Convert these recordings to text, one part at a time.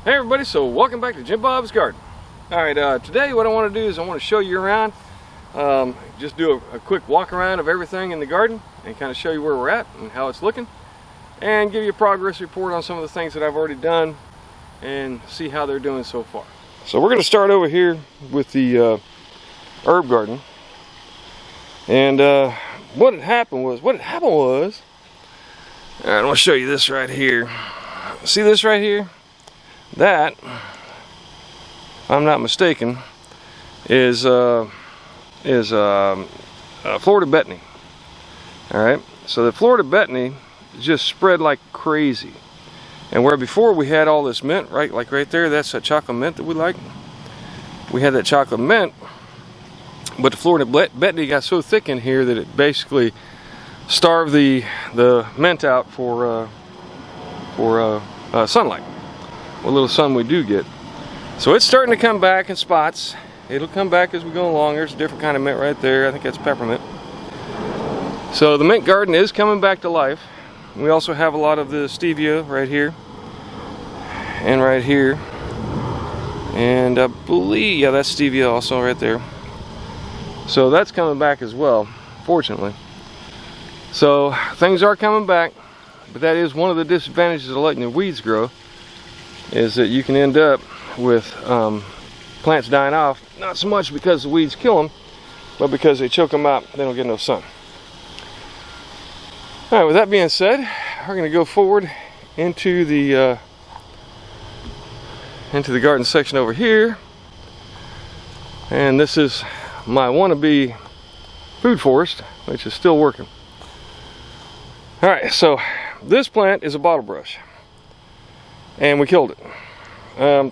Hey everybody, so welcome back to Jim Bob's Garden. Alright, today what I want to do is I want to show you around, just do a quick walk around of everything in the garden and kind of show you where we're at and how it's looking, and give you a progress report on some of the things that I've already done and see how they're doing so far. So we're going to start over here with the herb garden, and what had happened was, alright, I want to show you this right here. See this right here? That, if I'm not mistaken, is Florida betony. All right, so the Florida betony just spread like crazy, and where before we had all this mint, right, like right there, that's that chocolate mint that we like. We had that chocolate mint, but the Florida betony got so thick in here that it basically starved the mint out for sunlight. What little sun we do get. So it's starting to come back in spots. It'll come back as we go along. There's a different kind of mint right there. I think that's peppermint. So the mint garden is coming back to life. We also have a lot of the stevia right here and right here, and I believe, yeah, that's stevia also right there. So that's coming back as well, fortunately. So things are coming back, but that is one of the disadvantages of letting the weeds grow, is that you can end up with plants dying off, not so much because the weeds kill them, but because they choke them out, they don't get no sun. Alright, with that being said, we're going to go forward into the garden section over here, and this is my wannabe food forest, which is still working. Alright, so this plant is a bottle brush, and we killed it.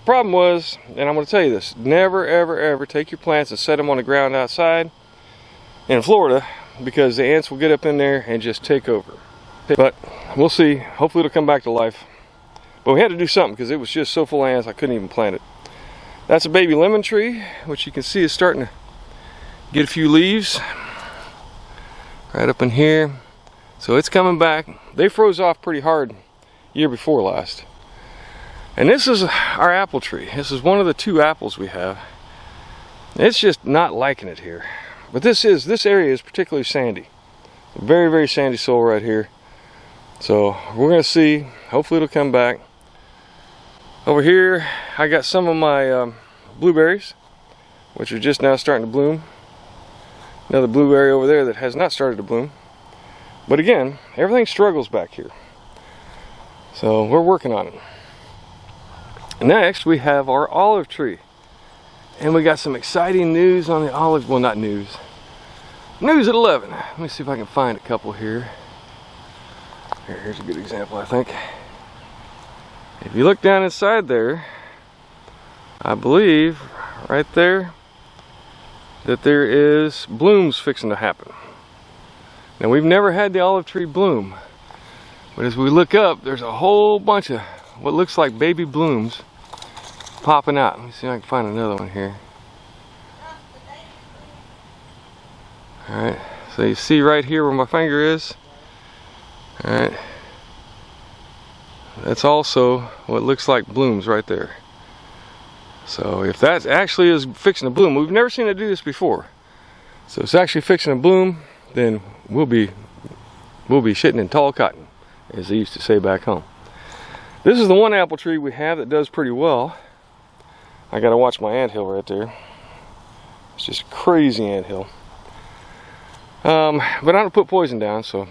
Problem was, and I'm going to tell you this, never ever ever take your plants and set them on the ground outside in Florida, because the ants will get up in there and just take over. But we'll see. Hopefully it'll come back to life. But we had to do something because it was just so full of ants I couldn't even plant it. That's a baby lemon tree, which you can see is starting to get a few leaves right up in here. So it's coming back. They froze off pretty hard year before last. And this is our apple tree. This is one of the two apples we have. It's just not liking it here. But this area is particularly sandy. Very, very sandy soil right here. So we're going to see. Hopefully it'll come back. Over here I got some of my blueberries, which are just now starting to bloom. Another blueberry over there that has not started to bloom. But again, everything struggles back here. So we're working on it. Next we have our olive tree. And we got some exciting news on the olive, well, not news. News at 11. Let me see if I can find a couple here. Here's a good example, I think. If you look down inside there, I believe right there that there is blooms fixing to happen. Now, we've never had the olive tree bloom, but as we look up, there's a whole bunch of what looks like baby blooms popping out. Let me see if I can find another one here. Alright, so you see right here where my finger is. Alright, that's also what looks like blooms right there. So if that actually is fixing to bloom, we've never seen it do this before. So it's actually fixing to bloom, then we'll be shitting in tall cotton, as they used to say back home. This is the one apple tree we have that does pretty well. I gotta watch my anthill right there. It's just a crazy anthill. But I don't put poison down, so.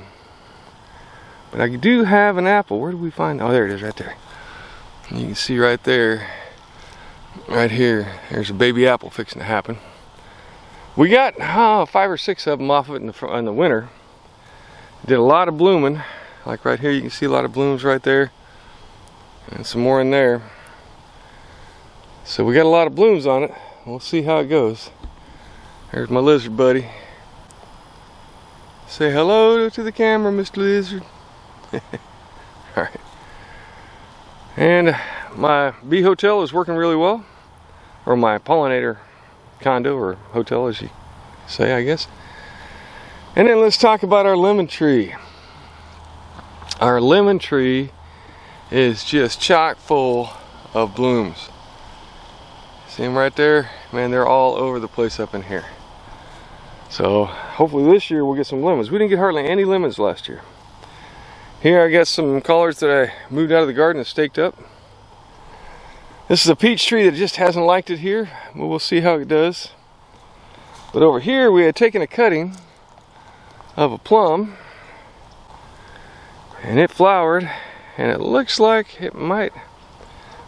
But I do have an apple. Where do we find? Oh, there it is, right there. And you can see right there, right here. There's a baby apple fixing to happen. We got 5 or 6 of them off of it in the winter. Did a lot of blooming. Like right here, you can see a lot of blooms right there, and some more in there. So we got a lot of blooms on it. We'll see how it goes. There's my lizard buddy. Say hello to the camera, Mr. Lizard. Alright. And my bee hotel is working really well. Or my pollinator condo or hotel, as you say, I guess. And then let's talk about our lemon tree. Our lemon tree is just chock full of blooms. See them right there? Man, they're all over the place up in here. So hopefully this year we'll get some lemons. We didn't get hardly any lemons last year. Here I got some collards that I moved out of the garden and staked up. This is a peach tree that just hasn't liked it here, but we'll see how it does. But over here we had taken a cutting of a plum, and it flowered, and it looks like it might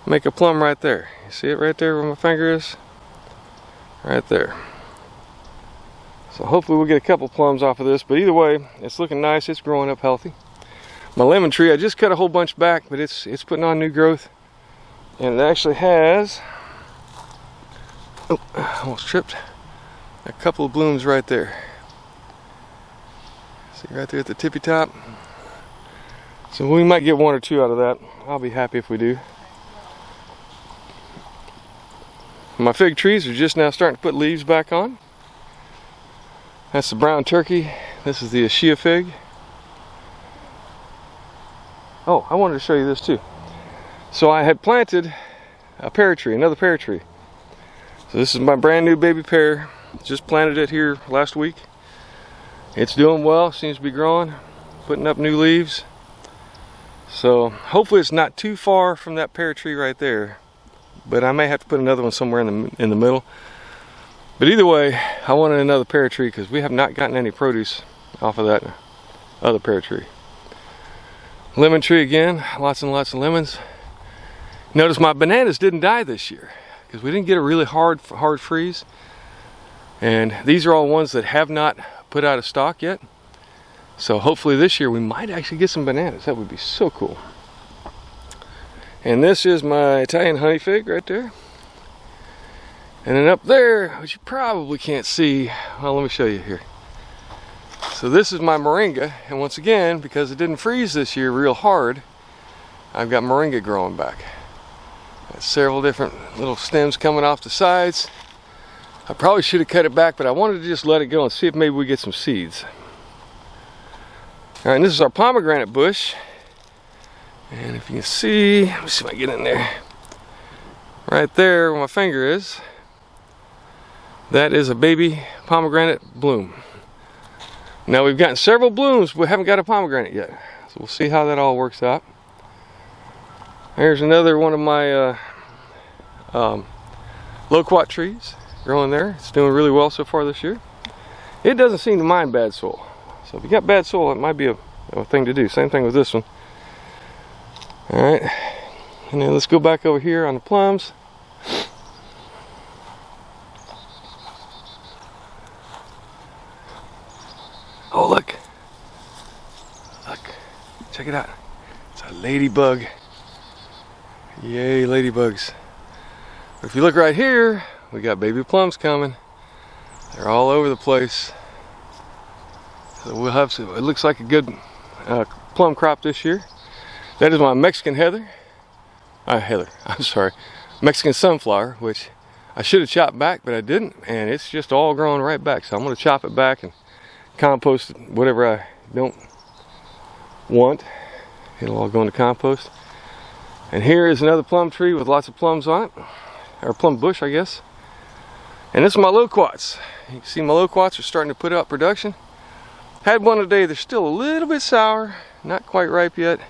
make a plum right there. You see it right there where my finger is? Right there. So hopefully we'll get a couple plums off of this, but either way, it's looking nice, it's growing up healthy. My lemon tree, I just cut a whole bunch back, but it's putting on new growth. And it actually has, oh, almost tripped, a couple of blooms right there. See right there at the tippy top? So we might get one or two out of that. I'll be happy if we do. My fig trees are just now starting to put leaves back on. That's the brown turkey. This is the Ashia fig. Oh, I wanted to show you this too. So I had planted a pear tree, another pear tree. So this is my brand new baby pear. Just planted it here last week. It's doing well, seems to be growing, putting up new leaves. So hopefully it's not too far from that pear tree right there. But I may have to put another one somewhere in the middle. But either way, I wanted another pear tree because we have not gotten any produce off of that other pear tree. Lemon tree again, lots and lots of lemons. Notice my bananas didn't die this year because we didn't get a really hard freeze. And these are all ones that have not put out of stock yet. So hopefully this year we might actually get some bananas. That would be so cool. And this is my Italian honey fig right there. And then up there, which you probably can't see, well, let me show you here. So this is my moringa, and once again, because it didn't freeze this year real hard, I've got moringa growing back. Got several different little stems coming off the sides. I probably should have cut it back, but I wanted to just let it go and see if maybe we get some seeds. All right, and this is our pomegranate bush. And if you can see, let me see if I can get in there. Right there where my finger is, that is a baby pomegranate bloom. Now we've gotten several blooms, but we haven't got a pomegranate yet. So we'll see how that all works out. Here's another one of my loquat trees growing there. It's doing really well so far this year. It doesn't seem to mind bad soil. So if you got bad soil, it might be a thing to do. Same thing with this one. All right, and then let's go back over here on the plums. Oh, look. Look. Check it out. It's a ladybug. Yay, ladybugs. But if you look right here, we got baby plums coming. They're all over the place. So we'll have some, it looks like a good plum crop this year. That is my Mexican heather. I'm sorry. Mexican sunflower, which I should have chopped back, but I didn't. And it's just all growing right back. So I'm going to chop it back and compost it, whatever I don't want. It'll all go into compost. And here is another plum tree with lots of plums on it. Or plum bush, I guess. And this is my loquats. You can see my loquats are starting to put out production. Had one today. They're still a little bit sour. Not quite ripe yet.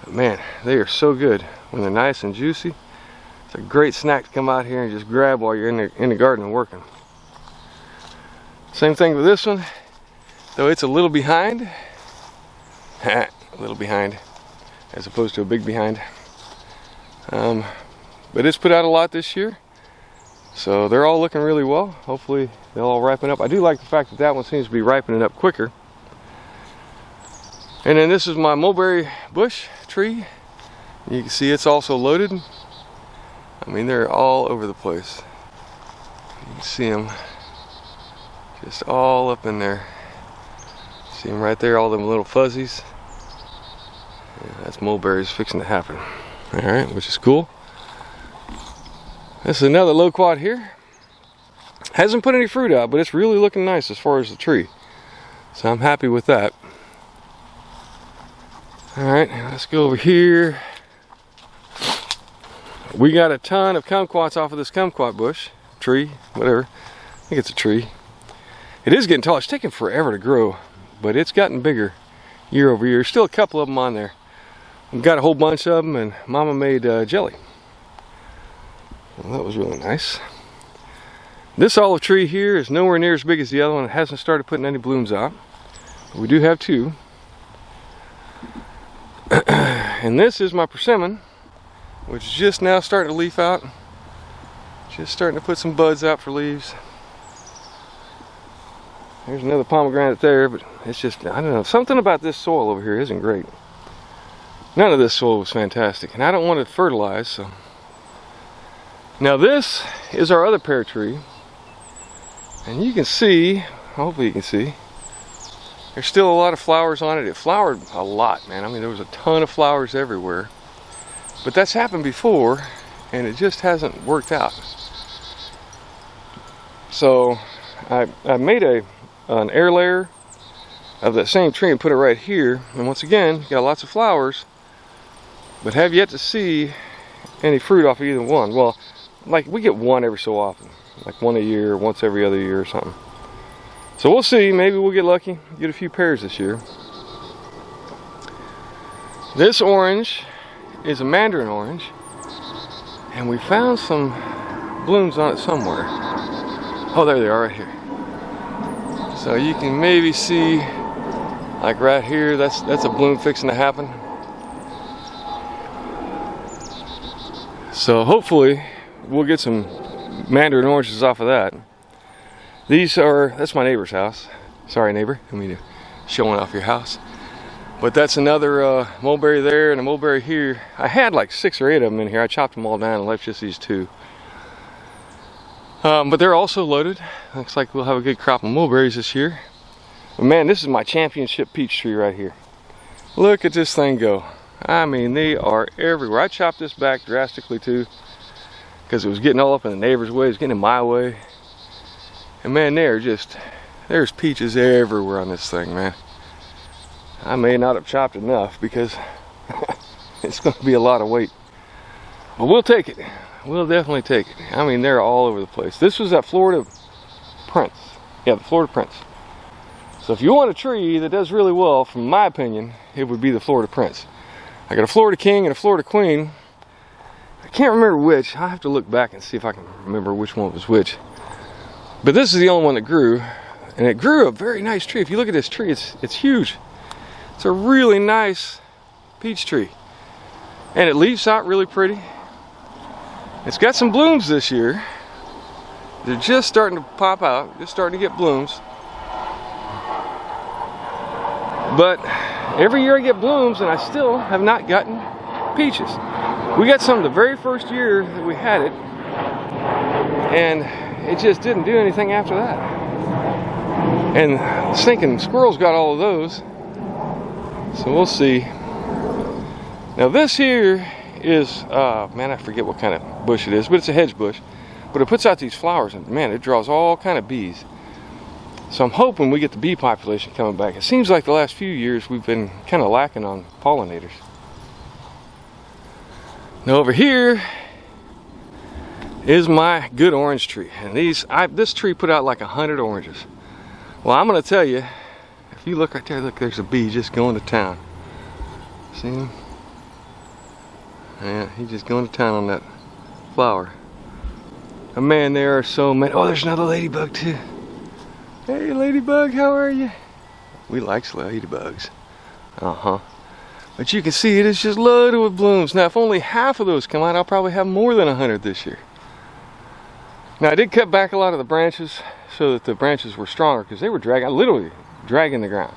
But man, they are so good when they're nice and juicy. It's a great snack to come out here and just grab while you're in the garden and working. Same thing with this one, though it's a little behind. A little behind, as opposed to a big behind. But it's put out a lot this year. So they're all looking really well. Hopefully they'll all ripen up. I do like the fact that that one seems to be ripening up quicker. And then this is my mulberry bush tree. You can see it's also loaded. I mean, they're all over the place. You can see them just all up in there. See them right there, all them little fuzzies. Yeah, that's mulberries fixing to happen. All right, which is cool. This is another loquat here. Hasn't put any fruit out, but it's really looking nice as far as the tree. So I'm happy with that. All right, let's go over here. We got a ton of kumquats off of this kumquat bush, tree, whatever. I think it's a tree. It is getting tall. It's taking forever to grow, but it's gotten bigger year over year. Still a couple of them on there. We've got a whole bunch of them, and Mama made jelly. Well, that was really nice. This olive tree here is nowhere near as big as the other one. It hasn't started putting any blooms out. But we do have two. And this is my persimmon, which is just now starting to leaf out. Just starting to put some buds out for leaves. There's another pomegranate there, but it's just, I don't know, something about this soil over here isn't great. None of this soil was fantastic, and I don't want to fertilize, so. Now this is our other pear tree. And you can see, hopefully you can see, there's still a lot of flowers on it. It flowered a lot, man. I mean, there was a ton of flowers everywhere. But that's happened before, and it just hasn't worked out. So I made an air layer of that same tree and put it right here. And once again, got lots of flowers, but have yet to see any fruit off of either one. Well, like we get one every so often. Like one a year, once every other year or something. So we'll see, maybe we'll get lucky, get a few pears this year. This orange is a mandarin orange, and we found some blooms on it somewhere. Oh, there they are right here. So you can maybe see, like right here, that's a bloom fixing to happen. So hopefully we'll get some mandarin oranges off of that. That's my neighbor's house. Sorry neighbor, I mean showing off your house. But that's another mulberry there and a mulberry here. I had like 6 or 8 of them in here. I chopped them all down and left just these 2. But they're also loaded. Looks like we'll have a good crop of mulberries this year. But man, this is my championship peach tree right here. Look at this thing go. I mean, they are everywhere. I chopped this back drastically too, because it was getting all up in the neighbor's way, it was getting in my way. And man, there's peaches everywhere on this thing, man. I may not have chopped enough because it's going to be a lot of weight. But we'll take it. We'll definitely take it. I mean, they're all over the place. This was that Florida Prince. Yeah, the Florida Prince. So if you want a tree that does really well, from my opinion, it would be the Florida Prince. I got a Florida King and a Florida Queen. I can't remember which. I'll have to look back and see if I can remember which one was which. But this is the only one that grew, and it grew a very nice tree. If you look at this tree, it's huge. It's a really nice peach tree, and it leaves out really pretty. It's got some blooms this year. They're just starting to pop out, just starting to get blooms. But every year I get blooms, and I still have not gotten peaches. We got some the very first year that we had it, and it just didn't do anything after that. And stinking squirrels got all of those. So we'll see. Now this here is, man, I forget what kind of bush it is, but it's a hedge bush. But it puts out these flowers, and man, it draws all kind of bees. So I'm hoping we get the bee population coming back. It seems like the last few years we've been kind of lacking on pollinators. Now over here is my good orange tree, and this tree put out like 100 oranges. Well, I'm gonna tell you, if you look right there, look, there's a bee just going to town. See him? Yeah, he's just going to town on that flower. And man, there are so many. Oh, there's another ladybug too. Hey ladybug, how are you? We like ladybugs. But you can see it is just loaded with blooms. Now if only half of those come out, I'll probably have more than 100 this year. Now I did cut back a lot of the branches so that the branches were stronger, because they were literally dragging the ground.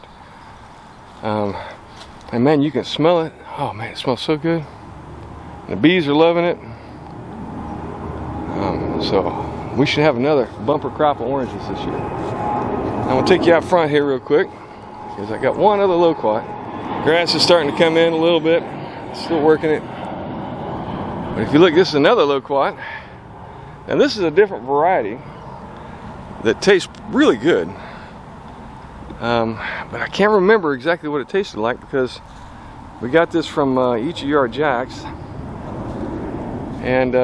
And man, you can smell it. Oh man, it smells so good. And the bees are loving it. So we should have another bumper crop of oranges this year. I'm gonna take you out front here real quick, because I got one other loquat. Grass is starting to come in a little bit. Still working it. But if you look, this is another loquat. And this is a different variety that tastes really good. But I can't remember exactly what it tasted like, because we got this from Each of Yard Jacks. and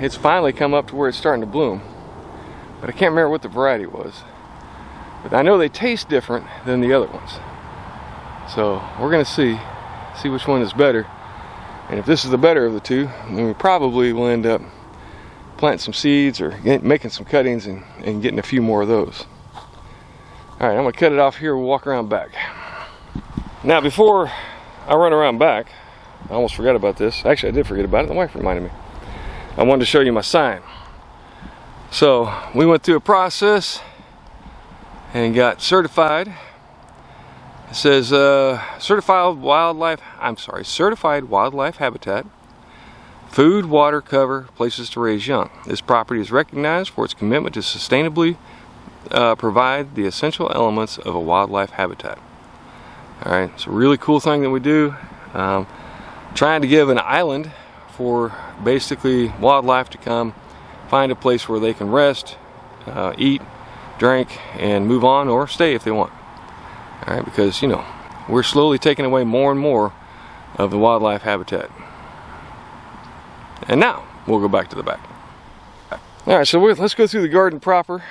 it's finally come up to where it's starting to bloom. But I can't remember what the variety was. But I know they taste different than the other ones. So we're gonna see which one is better. And if this is the better of the two, then we probably will end up planting some seeds or making some cuttings and getting a few more of those. All right, I'm gonna cut it off here. We'll walk around back. Now, before I run around back, I almost forgot about this. Actually, I did forget about it. The wife reminded me. I wanted to show you my sign. So we went through a process and got certified. It says certified wildlife habitat, food, water, cover, places to raise young. This property is recognized for its commitment to sustainably provide the essential elements of a wildlife habitat. All right, it's a really cool thing that we do. Trying to give an island for basically wildlife to come find a place where they can rest, eat, drink, and move on, or stay if they want. All right, because you know we're slowly taking away more and more of the wildlife habitat. And now we'll go back to the back. All right, so let's go through the garden proper.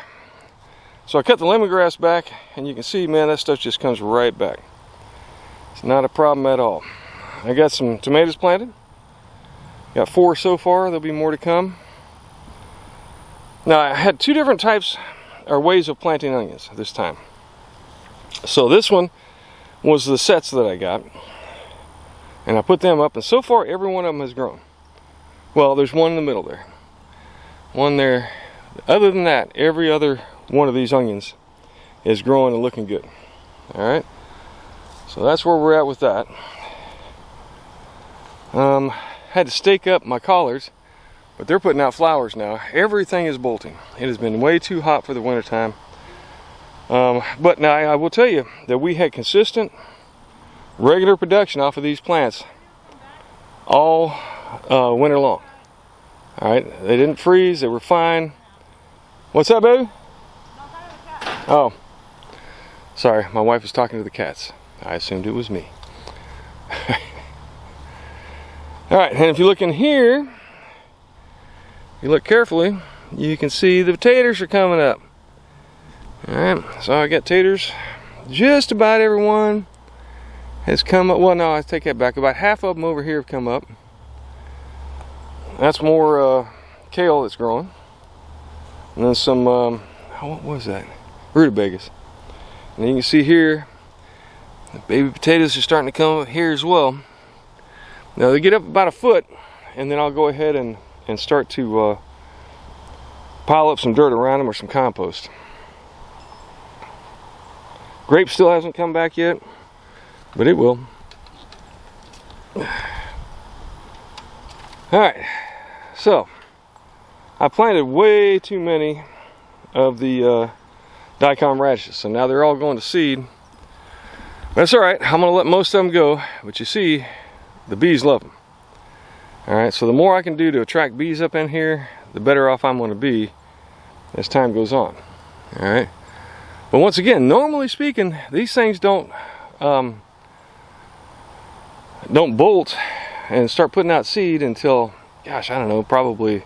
So I cut the lemongrass back, and you can see, man, that stuff just comes right back. It's not a problem at all. I got some tomatoes planted. Got 4 so far. There'll be more to come. Now, I had 2 different types or ways of planting onions this time. So this one was the sets that I got, and I put them up, and so far every one of them has grown. Well, there's one in the middle there, one there. Other than that, every other one of these onions is growing and looking good. All right, so that's where we're at with that. Had to stake up my collards, but they're putting out flowers now. Everything is bolting. It has been way too hot for the winter time. But now I will tell you that we had consistent, regular production off of these plants all winter long. All right, they didn't freeze. They were fine. What's up, baby? Oh, sorry. My wife was talking to the cats. I assumed it was me. All right, and if you look in here, you look carefully, you can see the taters are coming up. All right, so I got taters. Just about everyone has come up. Well, no, I take that back. About half of them over here have come up. That's more kale that's growing. And then some, what was that? Rutabagas. And you can see here, the baby potatoes are starting to come up here as well. Now they get up about 1 foot, and then I'll go ahead and start to pile up some dirt around them or some compost. Grape still hasn't come back yet, but it will. Alright, so I planted way too many of the daikon radishes, so now they're all going to seed. That's alright, I'm going to let most of them go, but you see, the bees love them. Alright, so the more I can do to attract bees up in here, the better off I'm going to be as time goes on. Alright, but once again, normally speaking, these things don't bolt and start putting out seed until, gosh, I don't know, probably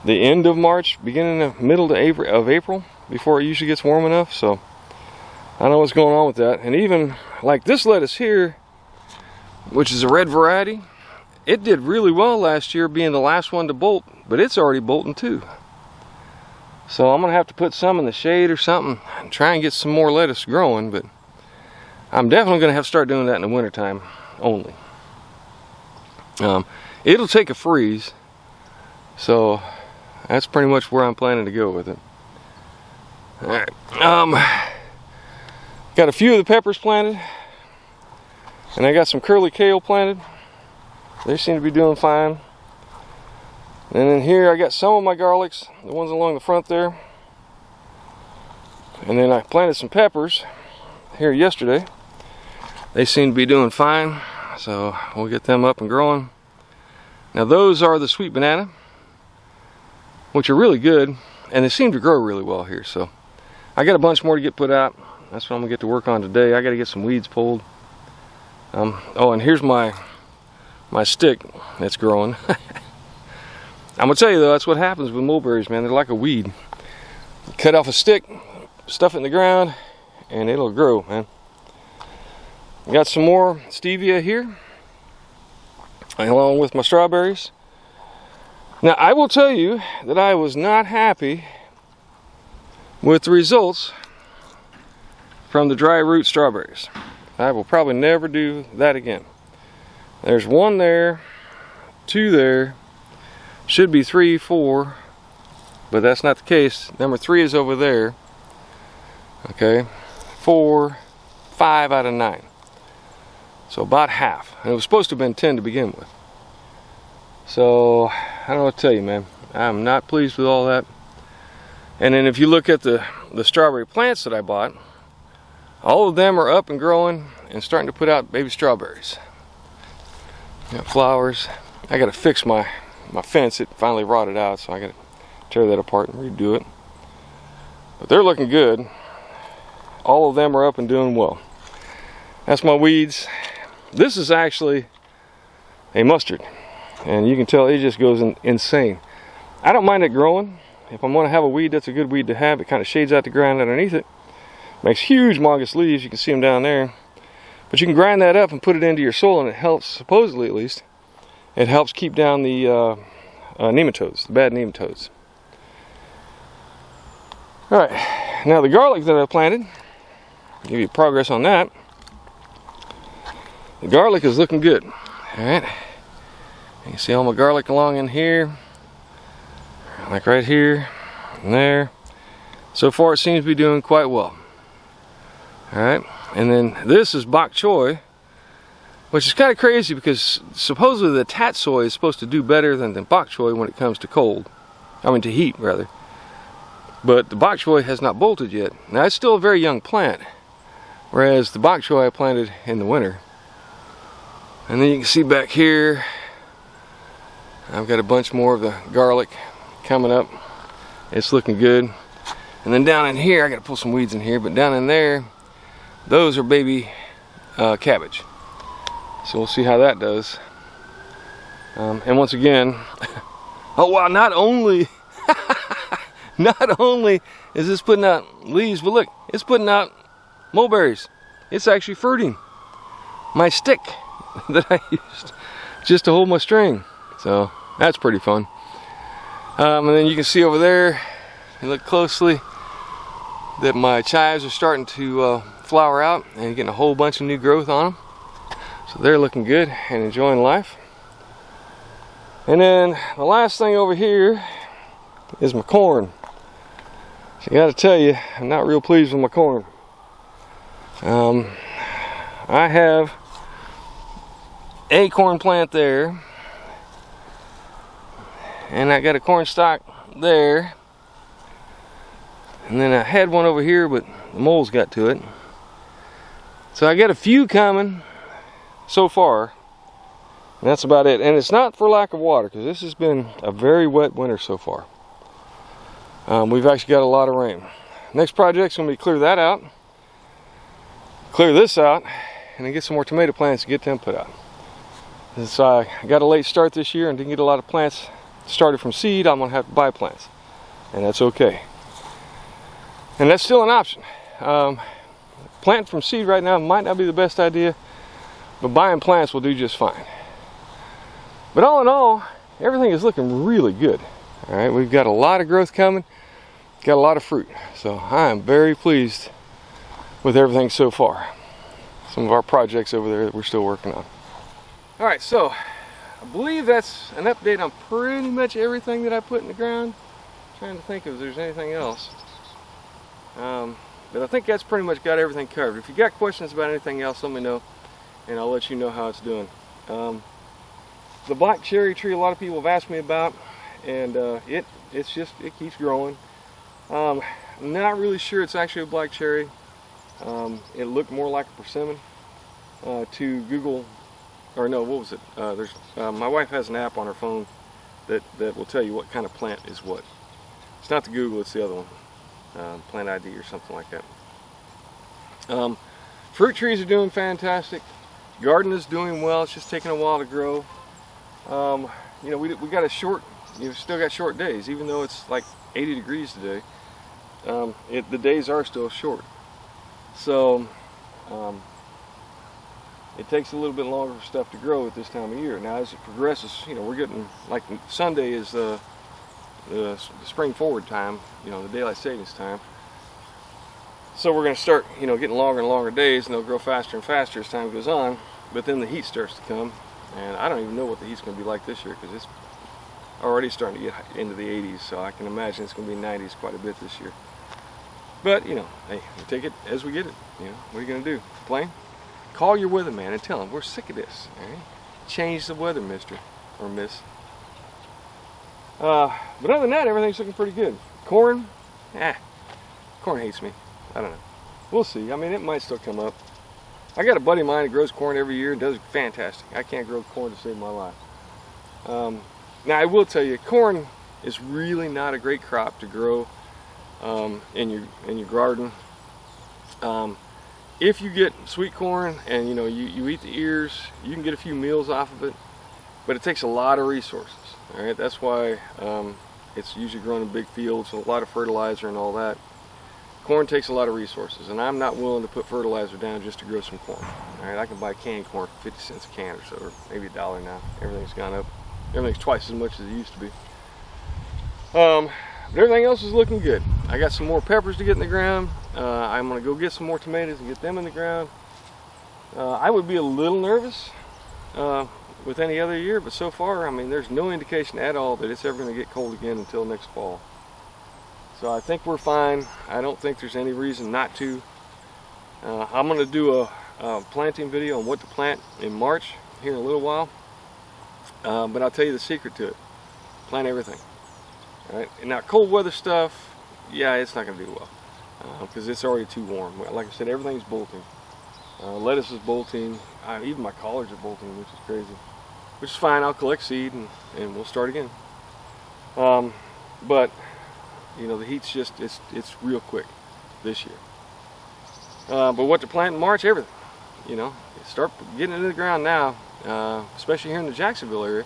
the end of March, beginning of middle to April, before it usually gets warm enough. So I don't know what's going on with that. And even like this lettuce here, which is a red variety, it did really well last year, being the last one to bolt, but it's already bolting too. So I'm gonna have to put some in the shade or something and try and get some more lettuce growing, but I'm definitely gonna have to start doing that in the wintertime only. It'll take a freeze, so that's pretty much where I'm planning to go with it. Alright, got a few of the peppers planted, and I got some curly kale planted. They seem to be doing fine. And in here I got some of my garlics, the ones along the front there. And then I planted some peppers here yesterday. They seem to be doing fine, so we'll get them up and growing. Now those are the sweet banana, which are really good, and they seem to grow really well here. So I got a bunch more to get put out. That's what I'm gonna get to work on today. I got to get some weeds pulled. Oh, and here's my stick that's growing. I'm gonna tell you though, that's what happens with mulberries, man. They're like a weed. You cut off a stick, stuff it in the ground, and it'll grow, man. I got some more stevia here, along with my strawberries. Now, I will tell you that I was not happy with the results from the dry root strawberries. I will probably never do that again. There's one there, two there, should be 3, 4, but that's not the case. Number 3 is over there. Okay, 4, 5 out of 9. So about half. And it was supposed to have been 10 to begin with. So I don't know what to tell you, man. I'm not pleased with all that. And then if you look at the strawberry plants that I bought, all of them are up and growing and starting to put out baby strawberries. Got flowers. I got to fix my fence. It finally rotted out, so I got to tear that apart and redo it. But they're looking good. All of them are up and doing well. That's my weeds. This is actually a mustard, and you can tell it just goes insane. I don't mind it growing. If I'm going to have a weed, that's a good weed to have. It kind of shades out the ground underneath it. Makes huge mongus leaves. You can see them down there. But you can grind that up and put it into your soil, and it helps, supposedly at least, it helps keep down the nematodes, the bad nematodes. Alright, now the garlic that I planted, give you progress on that. The garlic is looking good. Alright, you can see all my garlic along in here, like right here and there. So far it seems to be doing quite well. Alright, and then this is bok choy, which is kind of crazy because supposedly the tatsoi is supposed to do better than the bok choy when it comes to cold. I mean to heat rather. But the bok choy has not bolted yet. Now it's still a very young plant, whereas the bok choy I planted in the winter. And then you can see back here, I've got a bunch more of the garlic coming up. It's looking good. And then down in here, I got to pull some weeds in here, but down in there, those are baby cabbage. So we'll see how that does. And once again, oh wow, not only is this putting out leaves, but look, it's putting out mulberries. It's actually fruiting. My stick that I used just to hold my string. So that's pretty fun. And then you can see over there, you look closely, that my chives are starting to flower out and getting a whole bunch of new growth on them. So they're looking good and enjoying life. And then the last thing over here is my corn. So I gotta tell you, I'm not real pleased with my corn. I have a corn plant there, and I got a corn stalk there, and then I had one over here, but the moles got to it. So I got a few coming so far, and that's about it. And it's not for lack of water, because this has been a very wet winter so far. We've actually got a lot of rain. Next project's going to be clear that out, clear this out, and then get some more tomato plants and get them put out. Since I got a late start this year and didn't get a lot of plants started from seed, I'm going to have to buy plants, and that's okay. And that's still an option. Planting from seed right now might not be the best idea, but buying plants will do just fine. But all in all, everything is looking really good. All right, we've got a lot of growth coming, got a lot of fruit, so I am very pleased with everything so far. Some of our projects over there that we're still working on. All right, so I believe that's an update on pretty much everything that I put in the ground. I'm trying to think if there's anything else. But I think that's pretty much got everything covered. If you got questions about anything else, let me know, and I'll let you know how it's doing. The black cherry tree, a lot of people have asked me about, and it keeps growing. I'm not really sure it's actually a black cherry. It looked more like a persimmon to Google. Or no, what was it? My wife has an app on her phone that will tell you what kind of plant is what. It's not the Google, it's the other one. Plant ID or something like that. Fruit trees are doing fantastic. Garden is doing well. It's just taking a while to grow. You know, we got a short you've still got short days, even though it's like 80 degrees today. The days are still short. So it takes a little bit longer for stuff to grow at this time of year. Now as it progresses, we're getting, like Sunday is the spring forward time, the daylight savings time. So we're going to start, getting longer and longer days, and they'll grow faster and faster as time goes on. But then the heat starts to come, and I don't even know what the heat's going to be like this year, because it's already starting to get into the 80s, so I can imagine it's going to be 90s quite a bit this year. But, hey, we take it as we get it. What are you going to do? Complain? Call your weatherman and tell him we're sick of this. All right? Change the weather, mister or miss. But other than that, everything's looking pretty good. Corn? Corn hates me. I don't know. We'll see. I mean, it might still come up. I got a buddy of mine that grows corn every year and does fantastic. I can't grow corn to save my life. Now, I will tell you, corn is really not a great crop to grow in your garden. If you get sweet corn and you eat the ears, you can get a few meals off of it, but it takes a lot of resources. All right, that's why it's usually grown in big fields, with a lot of fertilizer and all that. Corn takes a lot of resources, and I'm not willing to put fertilizer down just to grow some corn. All right, I can buy canned corn for 50 cents a can or so, or maybe $1 now. Everything's gone up. Everything's twice as much as it used to be. But everything else is looking good. I got some more peppers to get in the ground. I'm going to go get some more tomatoes and get them in the ground. I would be a little nervous with any other year, but so far, I mean, there's no indication at all that it's ever going to get cold again until next fall. So I think we're fine. I don't think there's any reason not to. I'm going to do a planting video on what to plant in March here in a little while. But I'll tell you the secret to it. Plant everything. All right? And now cold weather stuff, yeah, it's not going to do well because it's already too warm. Like I said, everything's bolting. Lettuce is bolting. Even my collards are bolting, which is crazy. Which is fine. I'll collect seed and we'll start again. But the heat's just, it's real quick this year. But what to plant in March, everything. Start getting it in the ground now, especially here in the Jacksonville area,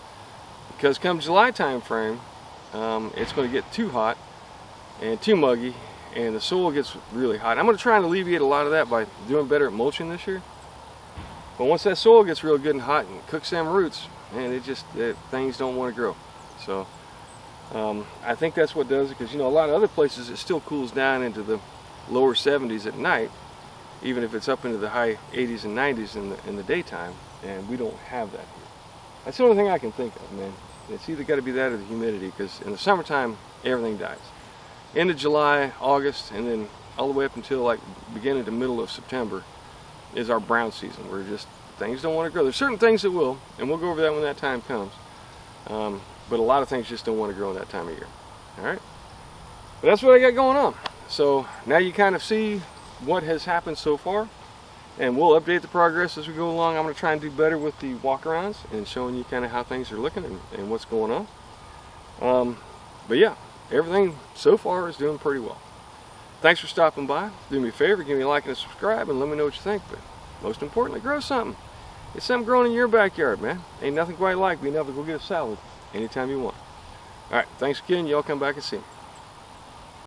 because come July time frame, it's going to get too hot and too muggy, and the soil gets really hot. I'm going to try and alleviate a lot of that by doing better at mulching this year. But once that soil gets real good and hot and cooks them roots, man, things don't want to grow. So I think that's what does it, because a lot of other places it still cools down into the lower 70s at night, even if it's up into the high 80s and 90s in the daytime, and we don't have that here. That's the only thing I can think of, man. It's either got to be that or the humidity, because in the summertime everything dies. End of July, August, and then all the way up until like beginning to middle of September is our brown season, where just things don't want to grow. There's certain things that will, and we'll go over that when that time comes. But a lot of things just don't want to grow in that time of year. All right, but that's what I got going on. So now you kind of see what has happened so far, and we'll update the progress as we go along. I'm going to try and do better with the walkarounds and showing you kind of how things are looking and what's going on. But yeah, everything so far is doing pretty well. Thanks for stopping by. Do me a favor, give me a like and a subscribe, and let me know what you think. But most importantly, grow something. It's something growing in your backyard, man. Ain't nothing quite like being able to go get a salad anytime you want. All right, thanks again. Y'all come back and see me.